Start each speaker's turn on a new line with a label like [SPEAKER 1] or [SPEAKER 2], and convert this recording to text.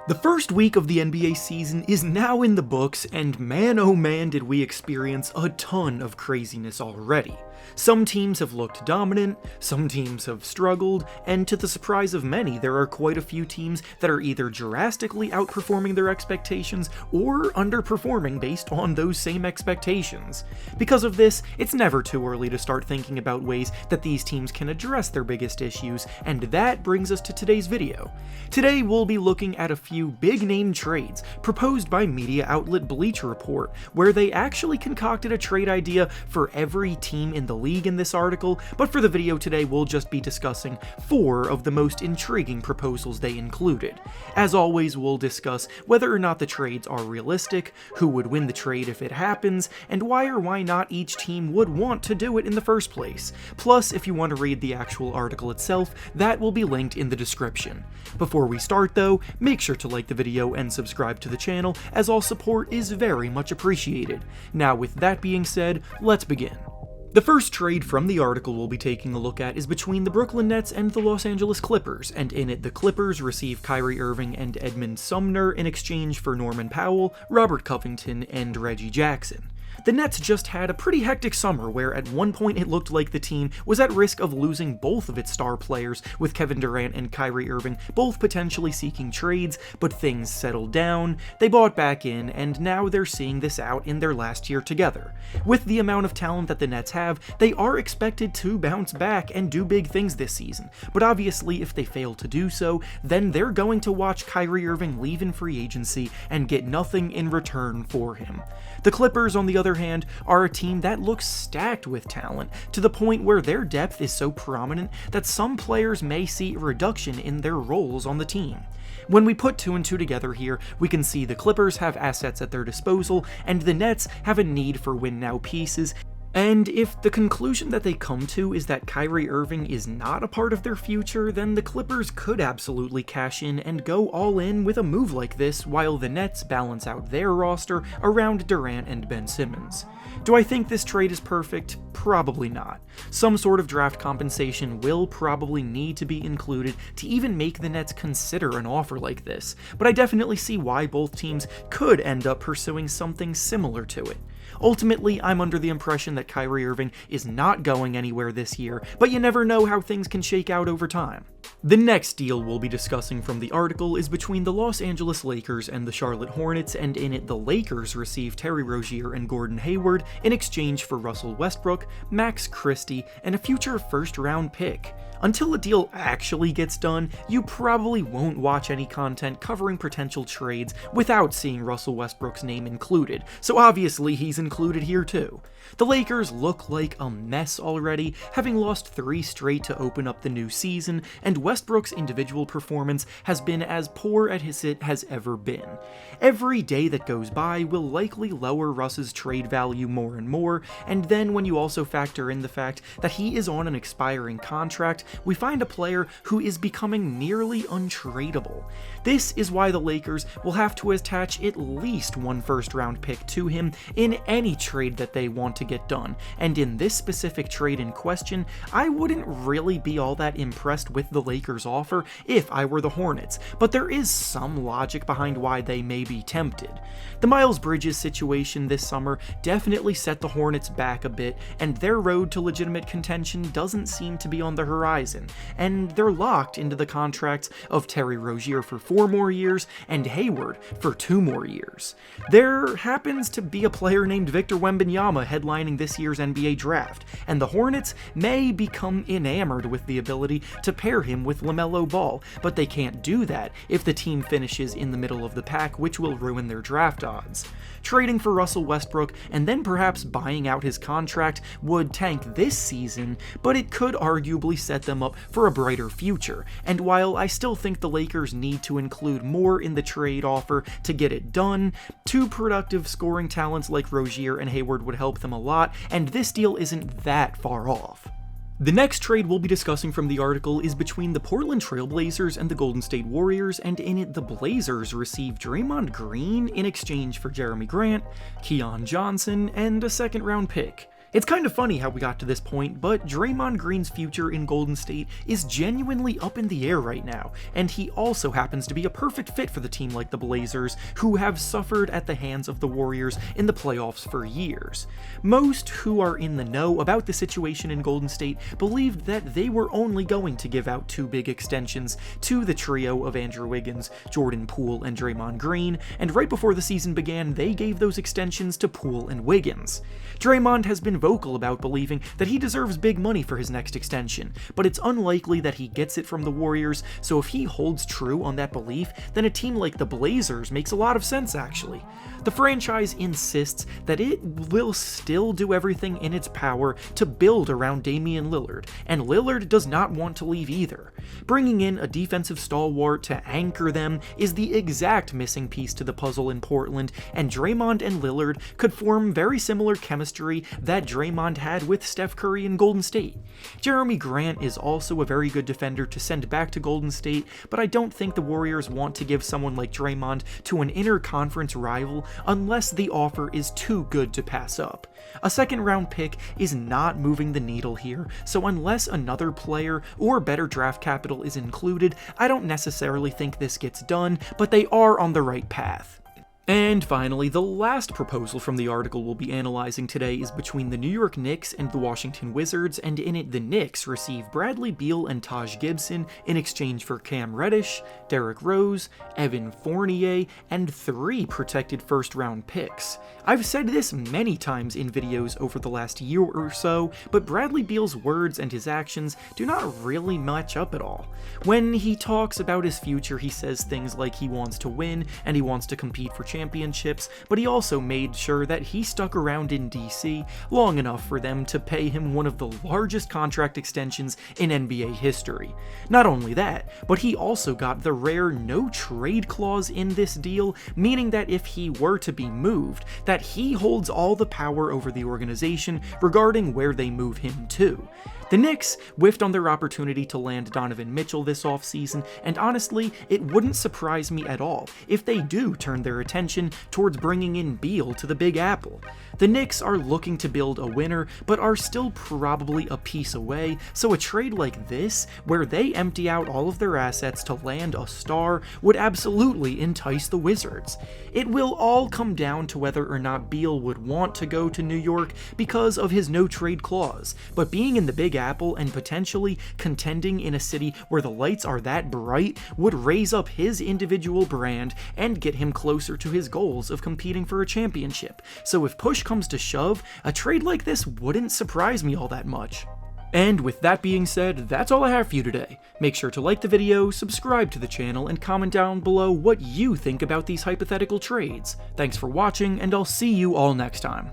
[SPEAKER 1] The first week of the NBA season is now in the books, and man oh man did we experience a ton of craziness already. Some teams have looked dominant, some teams have struggled, and to the surprise of many, there are quite a few teams that are either drastically outperforming their expectations or underperforming based on those same expectations. Because of this, it's never too early to start thinking about ways that these teams can address their biggest issues, and that brings us to today's video. Today we'll be looking at a few big-name trades proposed by media outlet Bleacher Report, where they actually concocted a trade idea for every team in the league in this article, but for the video today we'll just be discussing 4 of the most intriguing proposals they included. As always, we'll discuss whether or not the trades are realistic, who would win the trade if it happens, and why or why not each team would want to do it in the first place. Plus, if you want to read the actual article itself, that will be linked in the description. Before we start though, make sure to like the video and subscribe to the channel, as all support is very much appreciated. Now with that being said, let's begin. The first trade from the article we'll be taking a look at is between the Brooklyn Nets and the Los Angeles Clippers, and in it the Clippers receive Kyrie Irving and Edmund Sumner in exchange for Norman Powell, Robert Covington, and Reggie Jackson. The Nets just had a pretty hectic summer where at one point it looked like the team was at risk of losing both of its star players, with Kevin Durant and Kyrie Irving both potentially seeking trades, but things settled down, they bought back in, and now they're seeing this out in their last year together. With the amount of talent that the Nets have, they are expected to bounce back and do big things this season, but obviously if they fail to do so, then they're going to watch Kyrie Irving leave in free agency and get nothing in return for him. The Clippers, on the other hand, are a team that looks stacked with talent, to the point where their depth is so prominent that some players may see a reduction in their roles on the team. When we put 2 and 2 together here, we can see the Clippers have assets at their disposal, and the Nets have a need for win-now pieces. And if the conclusion that they come to is that Kyrie Irving is not a part of their future, then the Clippers could absolutely cash in and go all in with a move like this, while the Nets balance out their roster around Durant and Ben Simmons. Do I think this trade is perfect? Probably not. Some sort of draft compensation will probably need to be included to even make the Nets consider an offer like this, but I definitely see why both teams could end up pursuing something similar to it. Ultimately, I'm under the impression that Kyrie Irving is not going anywhere this year, but you never know how things can shake out over time. The next deal we'll be discussing from the article is between the Los Angeles Lakers and the Charlotte Hornets, and in it the Lakers receive Terry Rozier and Gordon Hayward in exchange for Russell Westbrook, Max Christie, and a future first-round pick. Until the deal actually gets done, you probably won't watch any content covering potential trades without seeing Russell Westbrook's name included, so obviously he's included here too. The Lakers look like a mess already, having lost 3 straight to open up the new season, and Westbrook's individual performance has been as poor as it has ever been. Every day that goes by will likely lower Russ's trade value more and more, and then when you also factor in the fact that he is on an expiring contract, we find a player who is becoming nearly untradeable. This is why the Lakers will have to attach at least 1 first-round pick to him in any trade that they want to get done, and in this specific trade in question, I wouldn't really be all that impressed with the Lakers' offer if I were the Hornets, but there is some logic behind why they may be tempted. The Miles Bridges situation this summer definitely set the Hornets back a bit, and their road to legitimate contention doesn't seem to be on the horizon, and they're locked into the contracts of Terry Rozier for 4 more years and Hayward for 2 more years. There happens to be a player named Victor Wembanyama headlining this year's NBA draft, and the Hornets may become enamored with the ability to pair him with LaMelo Ball, but they can't do that if the team finishes in the middle of the pack, which will ruin their draft odds. Trading for Russell Westbrook and then perhaps buying out his contract would tank this season, but it could arguably set them up for a brighter future, and while I still think the Lakers need to include more in the trade offer to get it done, 2 productive scoring talents like Rozier and Hayward would help them a lot, and this deal isn't that far off. The next trade we'll be discussing from the article is between the Portland Trail Blazers and the Golden State Warriors, and in it the Blazers receive Draymond Green in exchange for Jeremy Grant, Keon Johnson, and a second-round pick. It's kind of funny how we got to this point, but Draymond Green's future in Golden State is genuinely up in the air right now, and he also happens to be a perfect fit for the team like the Blazers, who have suffered at the hands of the Warriors in the playoffs for years. Most who are in the know about the situation in Golden State believed that they were only going to give out 2 big extensions to the trio of Andrew Wiggins, Jordan Poole, and Draymond Green, and right before the season began, they gave those extensions to Poole and Wiggins. Draymond has been vocal about believing that he deserves big money for his next extension, but it's unlikely that he gets it from the Warriors, so if he holds true on that belief, then a team like the Blazers makes a lot of sense actually. The franchise insists that it will still do everything in its power to build around Damian Lillard, and Lillard does not want to leave either. Bringing in a defensive stalwart to anchor them is the exact missing piece to the puzzle in Portland, and Draymond and Lillard could form very similar chemistry that Draymond had with Steph Curry in Golden State. Jeremy Grant is also a very good defender to send back to Golden State, but I don't think the Warriors want to give someone like Draymond to an inter-conference rival unless the offer is too good to pass up. A second-round pick is not moving the needle here, so unless another player or better draft capital is included, I don't necessarily think this gets done, but they are on the right path. And finally, the last proposal from the article we'll be analyzing today is between the New York Knicks and the Washington Wizards, and in it the Knicks receive Bradley Beal and Taj Gibson in exchange for Cam Reddish, Derrick Rose, Evan Fournier, and 3 protected first-round picks. I've said this many times in videos over the last year or so, but Bradley Beal's words and his actions do not really match up at all. When he talks about his future, he says things like he wants to win and he wants to compete for championships, but he also made sure that he stuck around in DC long enough for them to pay him one of the largest contract extensions in NBA history. Not only that, but he also got the rare no-trade clause in this deal, meaning that if he were to be moved, that he holds all the power over the organization regarding where they move him to. The Knicks whiffed on their opportunity to land Donovan Mitchell this offseason, and honestly, it wouldn't surprise me at all if they do turn their attention towards bringing in Beal to the Big Apple. The Knicks are looking to build a winner, but are still probably a piece away, so a trade like this, where they empty out all of their assets to land a star, would absolutely entice the Wizards. It will all come down to whether or not Beal would want to go to New York because of his no-trade clause, but being in the Big Apple and potentially contending in a city where the lights are that bright would raise up his individual brand and get him closer to his goals of competing for a championship. So if push comes to shove, a trade like this wouldn't surprise me all that much. And with that being said, that's all I have for you today. Make sure to like the video, subscribe to the channel, and comment down below what you think about these hypothetical trades. Thanks for watching, and I'll see you all next time.